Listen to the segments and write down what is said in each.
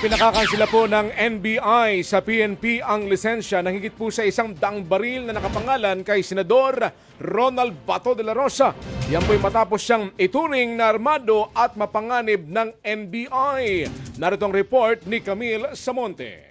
Pinakakansela po ng NBI sa PNP ang lisensya ng higit po sa 100 baril na nakapangalan kay Senador Ronald Bato de la Rosa. Yan po'y matapos siyang ituring na armado at mapanganib ng NBI. Narito ang report ni Camille Samonte.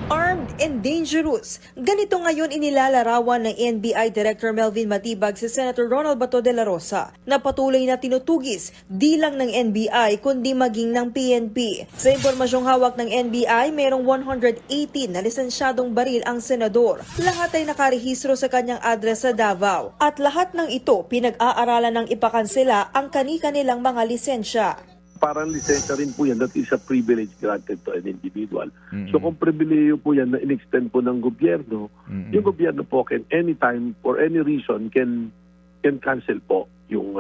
Armed and dangerous. Ganito ngayon inilalarawan ng NBI Director Melvin Matibag si Senator Ronald Bato de la Rosa na patuloy na tinutugis di lang ng NBI kundi maging ng PNP. Sa impormasyong hawak ng NBI, mayroong 118 na lisensyadong baril ang senador. Lahat ay nakarehistro sa kanyang address sa Davao. At lahat ng ito pinag-aaralan ng ipakansela ang kani-kanilang mga lisensya. Parang lisensya rin po yan, that is a privilege granted to an individual. So kung pribileyo po yan na in-extend po ng gobyerno, yung gobyerno po can anytime, for any reason, can cancel po yung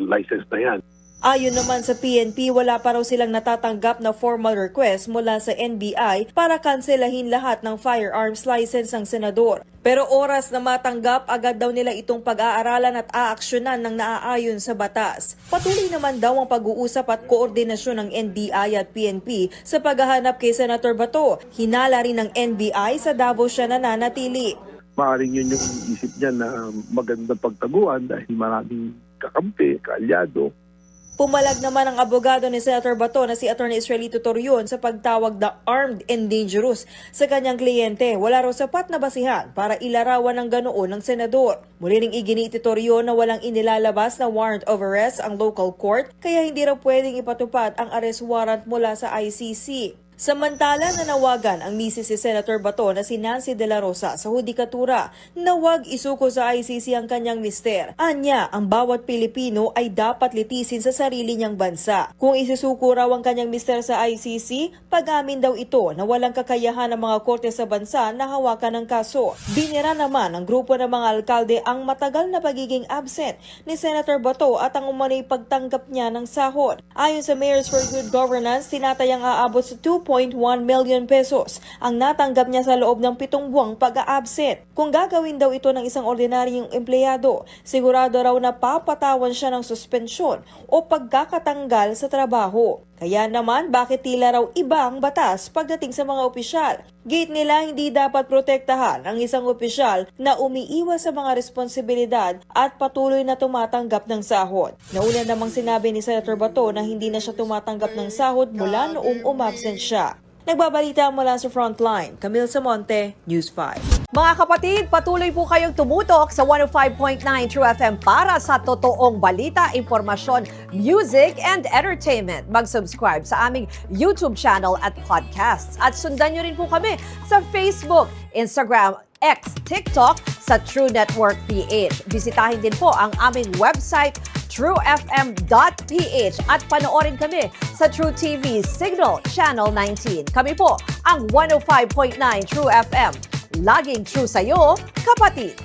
license na yan. Ayon naman sa PNP, wala pa raw silang natatanggap na formal request mula sa NBI para kanselahin lahat ng firearms license ng senador. Pero oras na matanggap, agad daw nila itong pag-aaralan at aaksyonan ng naaayon sa batas. Patuloy naman daw ang pag-uusap at koordinasyon ng NBI at PNP sa paghahanap kay Senator Bato. Hinala rin ng NBI sa Davao siya nananatili. Maaaring yun yung isip niya na magandang pagtaguan dahil maraming kakampi, kaalyado. Pumalag naman ang abogado ni Senator Bato na si Atty. Israelito Torion sa pagtawag na armed and dangerous sa kanyang kliyente. Wala raw sapat na basihan para ilarawan ng ganoon ng senador. Muli ring iginit ni Torion na walang inilalabas na warrant of arrest ang local court kaya hindi raw pwedeng ipatupad ang arrest warrant mula sa ICC. Samantala, nanawagan ang misis si Senator Bato na si Nancy de la Rosa sa hudikatura na huwag isuko sa ICC ang kanyang mister. Anya, ang bawat Pilipino ay dapat litisin sa sarili niyang bansa. Kung isusuko raw ang kanyang mister sa ICC, pag-amin daw ito na walang kakayahan ng mga korte sa bansa na hawakan ng kaso. Binira naman ang grupo ng mga alkalde ang matagal na pagiging absent ni Senator Bato at ang umano'y pagtanggap niya ng sahod. Ayon sa Mayors for Good Governance, tinatayang aabot sa 2.1 million pesos ang natanggap niya sa loob ng 7 buwang pag-a-absent. Kung gagawin daw ito ng isang ordinaryong empleyado, sigurado raw na papatawan siya ng suspensyon o pagkakatanggal sa trabaho. Kaya naman, bakit tila raw iba ang batas pagdating sa mga opisyal? Gate nila hindi dapat protektahan ang isang opisyal na umiiwas sa mga responsibilidad at patuloy na tumatanggap ng sahod. Nauna namang sinabi ni Senator Bato na hindi na siya tumatanggap ng sahod mula noong umabsent siya. Nagbabalita mula sa Frontline, Camille Samonte, News 5. Mga kapatid, patuloy po kayong tumutok sa 105.9 True FM para sa totoong balita, impormasyon, music, and entertainment. Mag-subscribe sa aming YouTube channel at podcasts. At sundan nyo rin po kami sa Facebook, Instagram, X, TikTok sa True Network PH. Bisitahin din po ang aming website, truefm.ph at panoorin kami sa True TV Signal Channel 19. Kami po ang 105.9 True FM. Laging true sa'yo, kapatid!